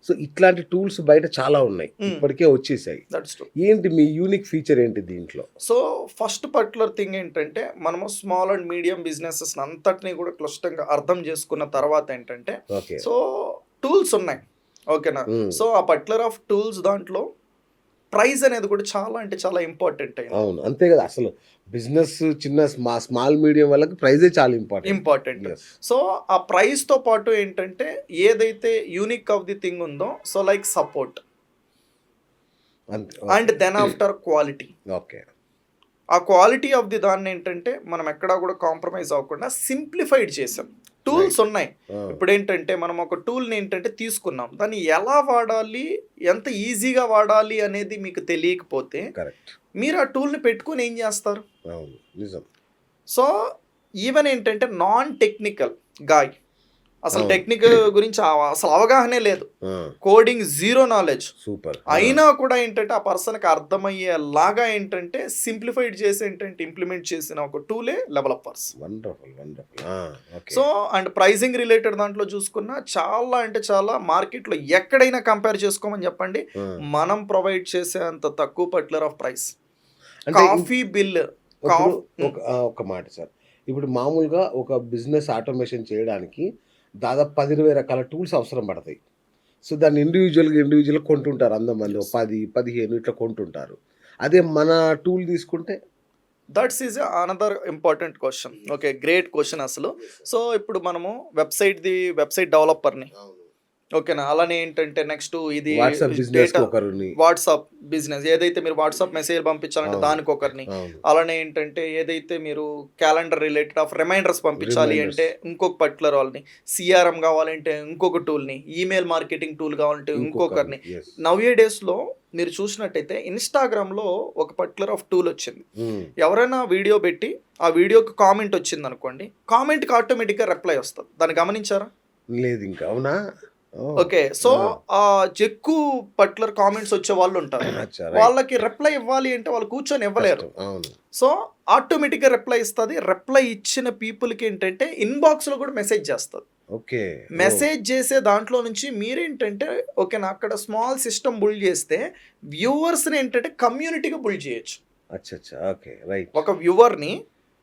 So ఇట్లాంటి tools బయట చాలా ఉన్నాయి, ఇప్పటికే వచ్చేసాయి. ఏంటి మీ యూనిక్ ఫీచర్ ఏంటి దీంట్లో? సో ఫస్ట్ పర్టికులర్ థింగ్ ఏంటంటే మనము స్మాల్ అండ్ మీడియం బిజినెసెస్ అంతటినీ కూడా క్లుష్టంగా అర్థం చేసుకున్న తర్వాత ఏంటంటే సో టూల్స్ ఉన్నాయి, ఓకేనా. సో ఆ పర్టికులర్ ఆఫ్ టూల్స్ దాంట్లో ప్రైస్ అనేది కూడా చాలా అంటే చాలా ఇంపార్టెంట్ అయింది. అవును, అంతే కదా. అసలు బిజినెస్ చిన్న స్మాల్ మీడియం వాళ్ళకి ప్రైజే చాలా ఇంపార్టెంట్. సో ఆ ప్రైస్ తో పాటు ఏంటంటే ఏదైతే యూనిక్ ఆఫ్ ది థింగ్ ఉందో, so like support and then after quality. Okay, ఆ క్వాలిటీ ఆఫ్ ది దాన్ని ఏంటంటే మనం ఎక్కడా కూడా కాంప్రమైజ్ అవ్వకుండా సింప్లిఫైడ్ చేసాం. టూల్స్ ఉన్నాయి. ఇప్పుడు ఏంటంటే మనం ఒక టూల్ని ఏంటంటే తీసుకున్నాం, దాన్ని ఎలా వాడాలి, ఎంత ఈజీగా వాడాలి అనేది మీకు తెలియకపోతే మీరు ఆ టూల్ని పెట్టుకుని ఏం చేస్తారు? సో ఈవెన్ ఏంటంటే నాన్ టెక్నికల్ గాయ్, అసలు టెక్నిక్ గురించి అసలు అవగాహనే లేదు, కోడింగ్ జీరో నాలెడ్జ్, సూపర్, అయినా కూడా ఏంటంటే ఆ పర్సన్కి అర్థమయ్యేలాగా ఏంటంటే సింప్లిఫైడ్ చేసి ఏంటంటే ఇంప్లిమెంట్ చేసిన ఒక టూలే developers. So and pricing related దాంట్లో చూసుకున్నా చాలా అంటే చాలా మార్కెట్లో ఎక్కడైనా కంపేర్ చేసుకోమని చెప్పండి, మనం ప్రొవైడ్ చేసే అంత తక్కువ particular of price. Coffee bill ఒక మాట సార్, ఇప్పుడు మామూలుగా ఒక బిజినెస్ ఆటోమేషన్ చేయడానికి దాదాపు 10-20 రకాల టూల్స్ అవసరం పడతాయి. సో దాన్ని ఇండివిజువల్గా కొంటుంటారు, అందమంది 10-15 ఇట్లా కొంటుంటారు. అదే మన టూల్ తీసుకుంటే that's is another important question. Okay, great question అసలు. సో ఇప్పుడు మనము వెబ్సైట్ డెవలపర్ని, ఓకేనా, అలానే ఏంటంటే నెక్స్ట్ ఇది వాట్సాప్ బిజినెస్, ఏదైతే మీరు వాట్సాప్ మెసేజ్ పంపించాలంటే దానికి ఒకరిని, అలానే ఏంటంటే ఏదైతే మీరు క్యాలెండర్ రిలేటెడ్ ఆఫ్ రిమైండర్స్ పంపించాలి అంటే ఇంకొక పర్టికులర్ వాళ్ళని, సిఆర్ఎం కావాలంటే ఇంకొక టూల్ని, ఈమెయిల్ మార్కెటింగ్ టూల్ కావాలంటే ఇంకొకరిని. నవ్ డేస్లో మీరు చూసినట్టయితే ఇన్స్టాగ్రామ్లో ఒక పర్టికులర్ ఆఫ్ టూల్ వచ్చింది. ఎవరైనా వీడియో పెట్టి ఆ వీడియోకి కామెంట్ వచ్చింది అనుకోండి, కామెంట్కి ఆటోమేటిక్గా రిప్లై వస్తుంది. దాన్ని గమనించారా? లేదు ఇంకా. అవునా? ఓకే, సో ఎక్కువ పర్టికులర్ కామెంట్స్ వచ్చే వాళ్ళు ఉంటారు, వాళ్ళకి రిప్లై ఇవ్వాలి అంటే వాళ్ళు కూర్చొని ఇవ్వలేరు. సో ఆటోమేటిక్గా రిప్లై ఇస్తుంది. రిప్లై ఇచ్చిన పీపుల్కి ఏంటంటే ఇన్బాక్స్ లో కూడా మెసేజ్ చేస్తుంది. ఓకే, మెసేజ్ చేసే దాంట్లో నుంచి మీరేంటంటే ఓకేనా అక్కడ స్మాల్ సిస్టమ్ బిల్డ్ చేస్తే వ్యూవర్స్ ని ఏంటంటే కమ్యూనిటీగా బిల్డ్ చేయొచ్చు. ఒక వ్యూవర్ ని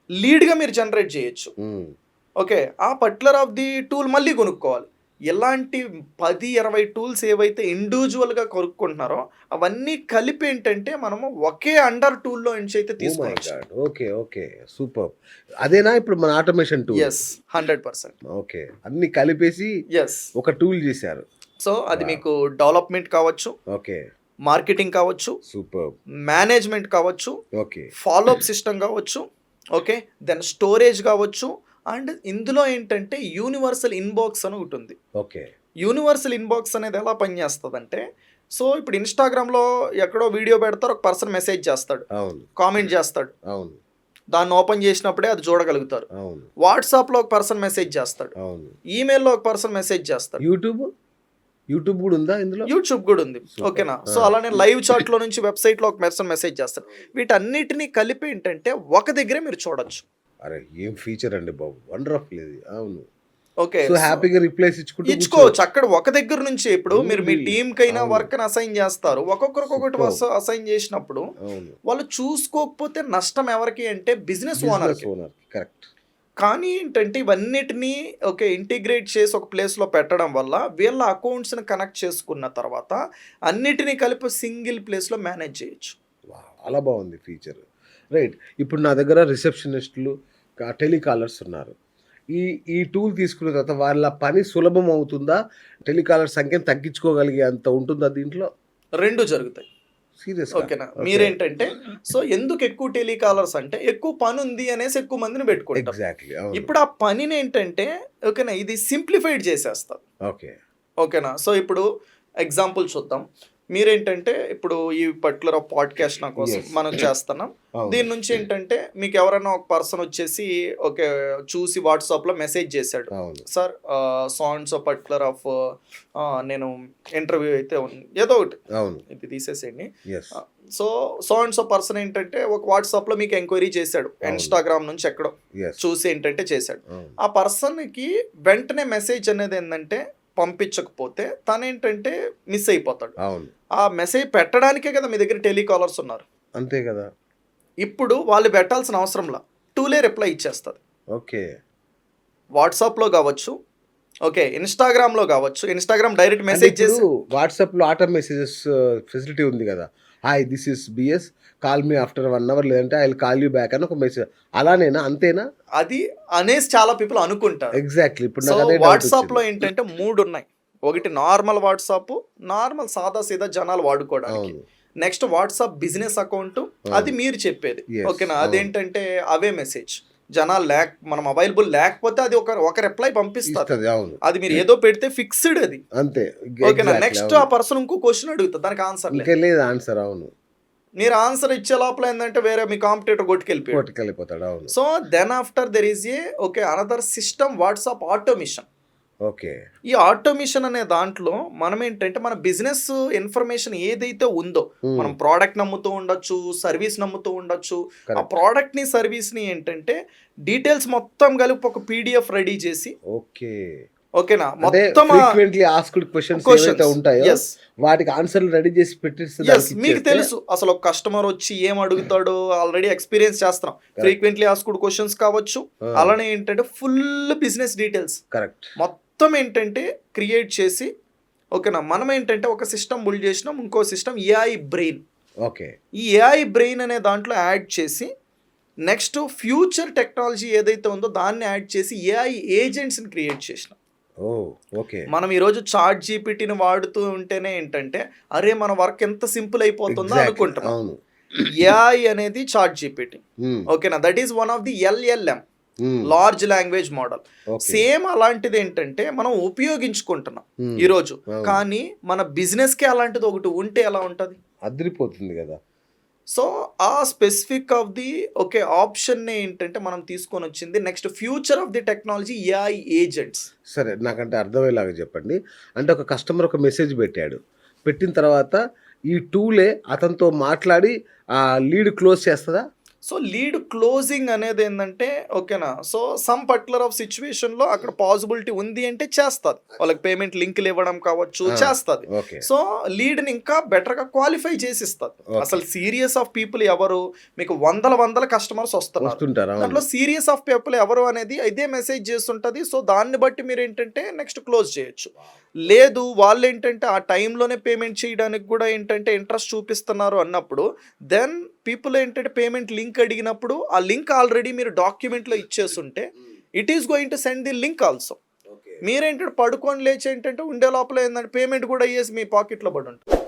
లీడ్ గా మీరు జనరేట్ చేయొచ్చు. ఓకే, ఆ పర్టికులర్ ఆఫ్ ది టూల్ మళ్ళీ కొనుక్కోవాలి. ఇలాంటి 10-20 టూల్స్ ఏవైతే ఇండివిజువల్గా కొనుక్కుంటున్నారో అవన్నీ కలిపి ఏంటంటే మనము ఒకే అండర్ టూల్లో నుంచి అయితే తీసుకోవచ్చు. Okay okay, super. అదేనా ఇప్పుడు మన ఆటోమేషన్ టూల్? yes, 100%. ఓకే, అన్ని కలిపేసి ఒక టూల్ చేశారు. సో అది మీకు డెవలప్మెంట్ కావచ్చు, ఓకే, మార్కెటింగ్ కావచ్చు, సూపర్, మేనేజ్మెంట్ కావచ్చు, ఓకే, ఫాలోఅప్ సిస్టమ్ కావచ్చు, ఓకే, దెన్ స్టోరేజ్ కావచ్చు. అండ్ ఇందులో ఏంటంటే యూనివర్సల్ ఇన్బాక్స్ అని ఒకటి ఉంది. ఓకే, యూనివర్సల్ ఇన్బాక్స్ అనేది ఎలా పనిచేస్తుంది అంటే, సో ఇప్పుడు ఇన్స్టాగ్రామ్లో ఎక్కడో వీడియో పెడతారు, ఒక పర్సన్ మెసేజ్ చేస్తాడు, కామెంట్ చేస్తాడు, దాన్ని ఓపెన్ చేసినప్పుడే అది చూడగలుగుతారు. వాట్సాప్లో ఒక పర్సన్ మెసేజ్ చేస్తాడు, ఈమెయిల్లో ఒక పర్సన్ మెసేజ్ చేస్తాడు, యూట్యూబ్ కూడా ఉందా ఇందులో? యూట్యూబ్ కూడా ఉంది, ఓకేనా. సో అలానే లైవ్ చాట్లో నుంచి వెబ్సైట్లో ఒక పర్సన్ మెసేజ్ చేస్తాడు. వీటన్నిటిని కలిపి ఏంటంటే ఒక దగ్గరే మీరు చూడొచ్చు. అరే ఏం ఫీచర్ అండి బాబు, వండర్ఫుల్ ఇది. అవును, ఓకే, సో హ్యాపీగా రిప్లైస్ ఇచ్చుకోవచ్చు అక్కడ ఒక దగ్గర నుంచి. ఇప్పుడు మీరు మీ టీమ్ కైనా వర్క్ అసైన్ చేస్తారు, ఒక్కొక్కరికి అసైన్ చేసినప్పుడు వాళ్ళు చూసుకోకపోతే నష్టం ఎవరికి అంటే బిజినెస్ ఓనర్. కరెక్ట్. కానీ ఏంటంటే ఇవన్నిటినీ ఓకే ఇంటిగ్రేట్ చేసి ఒక ప్లేస్లో పెట్టడం వల్ల వీళ్ళ అకౌంట్స్ని కనెక్ట్ చేసుకున్న తర్వాత అన్నిటినీ కలిపి సింగిల్ ప్లేస్లో మేనేజ్ చేయొచ్చు. చాలా బాగుంది ఫీచర్. రైట్, ఇప్పుడు నా దగ్గర రిసెప్షనిస్టులు, టెలికాలర్స్ ఉన్నారు. ఈ టూల్ తీసుకున్న తర్వాత వాళ్ళ పని సులభం అవుతుందా? టెలికాలర్ సంఖ్యను తగ్గించుకోగలిగే అంత ఉంటుందా దీంట్లో? రెండు జరుగుతాయి. సీరియస్, ఓకేనా. మీరేంటంటే సో ఎందుకు ఎక్కువ టెలికాలర్స్ అంటే ఎక్కువ పని ఉంది అనేసి ఎక్కువ మందిని పెట్టుకుంటారు. ఎగ్జాక్ట్లీ. ఇప్పుడు ఆ పనిని ఏంటంటే ఓకేనా ఇది సింప్లిఫైడ్ చేసేస్తారు. ఓకేనా. సో ఇప్పుడు ఎగ్జాంపుల్ చూద్దాం. మీరేంటంటే ఇప్పుడు ఈ పర్టికులర్ పాడ్కాస్ట్ నా కోసం మనం చేస్తున్నాం. దీని నుంచి ఏంటంటే మీకు ఎవరైనా ఒక పర్సన్ వచ్చేసి ఓకే చూసి వాట్సాప్లో మెసేజ్ చేశాడు, సార్ సో పర్టికులర్ ఆఫ్ నేను ఇంటర్వ్యూ అయితే ఏదో ఒకటి ఇది తీసేసేయండి. సో పర్సన్ ఏంటంటే ఒక వాట్సాప్లో మీకు ఎంక్వైరీ చేశాడు, ఇన్స్టాగ్రామ్ నుంచి ఎక్కడో చూసి ఏంటంటే చేశాడు. ఆ పర్సన్కి వెంటనే మెసేజ్ అనేది ఏంటంటే పంపించకపోతే తనేంటంటే మిస్ అయిపోతాడు. అవును. ఆ మెసేజ్ పెట్టడానికే కదా మీ దగ్గర టెలికాలర్స్ ఉన్నారు. అంతే కదా. ఇప్పుడు వాళ్ళు పెట్టాల్సిన అవసరంలా టూలే రిప్లై ఇచ్చేస్తుంది. ఓకే. వాట్సాప్లో కావచ్చు, ఓకే, ఇన్స్టాగ్రామ్లో కావచ్చు. ఇన్స్టాగ్రామ్ డైరెక్ట్ అంటే మెసేజ్ ఇప్పుడు చేసి వాట్సాప్లో ఆటో మెసేజెస్ ఫెసిలిటీ ఉంది కదా. Hi this is BS, call me after 1 hour, లేదంటే I will call you back అని ఒక మెసేజ్. అలానేనా, అంతేనా? అది అనేసి చాలా పీపుల్ అనుకుంటారు. ఎగ్జాక్ట్లీ. ఇప్పుడు సో నాకు అదే డౌట్ వాట్సాప్లో వచ్చింది. ఏంటంటే 3 ఉన్నాయి. ఒకటి నార్మల్ వాట్సాప్, నార్మల్ సాదా సీదా జనాలు వాడుకోవడానికి. అవును. నెక్స్ట్ వాట్సాప్ బిజినెస్ అకౌంట్, అది మీరు చెప్పేది. Yes, ఓకేనా, అవును. అదేంటంటే అవే మెసేజ్ జనాలు మనం అవైలబుల్ లేకపోతే అది ఒక రిప్లై పంపిస్తారు. ఇస్తది. అవును. అది మీరు ఏదో పెడితే ఫిక్స్డ్ అది. అంతే. ఓకేనా, Exactly, నెక్స్ట్ ఆ అవును. పర్సన్ ఇంకో క్వశ్చన్ అడుగుతుంది, దానికి ఆన్సర్ లేదు. ఇంకా లేదు ఆన్సర్. అవును. మీరు ఆన్సర్ ఇచ్చే లోపల ఏంటంటే వేరే మీ కాంపిటేటర్ కొట్టుకెళ్ళిపోయాడు. కొట్టుకెళ్ళిపోతాడు. అవును. So then after there is a another system WhatsApp automation. Okay. ఈ ఆటోమిషన్ అనే దాంట్లో మనం ఏంటంటే మన బిజినెస్ ఇన్ఫర్మేషన్ ఏదైతే ఉందో, మనం ప్రోడక్ట్ నమ్ముతూ ఉండొచ్చు, సర్వీస్ నమ్ముతూ ఉండొచ్చు. ఆ Correct. ప్రోడక్ట్ ని సర్వీస్ ని ఏంటంటే డీటెయిల్స్ మొత్తం కలిపి ఒక పీడిఎఫ్ రెడీ చేసి, ఓకే. ఓకేనా, అంటే మొత్తం ఫ్రీక్వెంట్లీ ఆస్క్డ్ క్వశ్చన్స్ ఏవైతే ఉంటాయో ఎస్ వాటికి ఆన్సర్లు రెడీ చేసి పెట్టేస్తే ఎస్ దానికి మీకు ఇచ్చేస్తే తెలుసు అసలు ఒక కస్టమర్ వచ్చి ఏం అడుగుతాడో ఆల్రెడీ ఎక్స్పీరియన్స్ చేస్తున్నాం. ఫ్రీక్వెంట్లీ ఆస్క్డ్ క్వశ్చన్స్ కావచ్చు, అలానే ఏంటంటే ఫుల్ బిజినెస్ డీటెయిల్స్ కరెక్ట్. మొత్తం ఏంటంటే క్రియేట్ చేసి, ఓకేనా, మనం ఏంటంటే ఒక సిస్టమ్ బిల్డ్ చేసినాం. ఇంకో సిస్టమ్ ఏఐ బ్రెయిన్. ఓకే. ఈ ఏఐ బ్రెయిన్ అనే దాంట్లో యాడ్ చేసి నెక్స్ట్ ఫ్యూచర్ టెక్నాలజీ ఏదైతే ఉందో దాన్ని యాడ్ చేసి ఏఐ ఏజెంట్స్ని క్రియేట్ చేసినాం. ఓ ఓకే. మనం ఈరోజు చాట్ జీపీటీని వాడుతూ ఉంటేనే ఏంటంటే అరే మన వర్క్ ఎంత సింపుల్ అయిపోతుందో Exactly. అనుకుంటున్నాం. అవును. ఏఐ అనేది చాట్ జీపీటీ. మ్మ్. ఓకేనా, that is one of the LLM, hmm. Large language model. Okay. Same అలాంటిది ఏంటంటే మనం ఉపయోగించుకుంటున్నాం మ్మ్. ఈరోజు. అవును. కానీ మన బిజినెస్కి అలాంటిది ఒకటి ఉంటే ఎలా ఉంటుంది? అదిరిపోతుంది కదా. సో ఆ స్పెసిఫిక్ ఆఫ్ ది ఆప్షన్ ఏంటంటే మనం తీసుకొని వచ్చింది next future of the technology AI agents. సరే, నాకంటే అర్థమయ్యేలాగా చెప్పండి. అంటే ఒక కస్టమర్ ఒక మెసేజ్ పెట్టాడు. పెట్టిన తర్వాత ఈ టూలే అతనితో మాట్లాడి ఆ లీడ్ క్లోజ్ చేస్తుందా? సో లీడ్ క్లోజింగ్ అనేది ఏంటంటే ఓకేనా, సో సమ్ పర్టికులర్ ఆఫ్ సిచ్యువేషన్లో అక్కడ పాసిబిలిటీ ఉంది అంటే చేస్తుంది. వాళ్ళకి పేమెంట్ లింకులు ఇవ్వడం కావచ్చు, చేస్తుంది. ఓకే. సో లీడ్ని ఇంకా బెటర్గా క్వాలిఫై చేసిస్తుంది. Okay. అసలు సీరియస్ ఆఫ్ పీపుల్ ఎవరు, మీకు వందల కస్టమర్స్ వస్తున్నారు. వస్తుంటారా? దాంట్లో సీరియస్ ఆఫ్ పీపుల్ ఎవరు అనేది ఇదే మెసేజ్ చేస్తుంటుంది. సో దాన్ని బట్టి మీరు ఏంటంటే నెక్స్ట్ క్లోజ్ చేయొచ్చు. లేదు వాళ్ళు ఏంటంటే ఆ టైంలోనే పేమెంట్ చేయడానికి కూడా ఏంటంటే ఇంట్రెస్ట్ చూపిస్తున్నారు అన్నప్పుడు దెన్ పీపుల్ ఏంటంటే పేమెంట్ లింక్ అడిగినప్పుడు ఆ లింక్ ఆల్రెడీ మీరు డాక్యుమెంట్లో ఇచ్చేస్తుంటే it is going to send the link also. మీరేంటంటే పడుకొని లేచి ఏంటంటే ఉండే లోపల ఏంటంటే పేమెంట్ కూడా అయ్యేసి మీ పాకెట్లో పడి ఉంటుంది.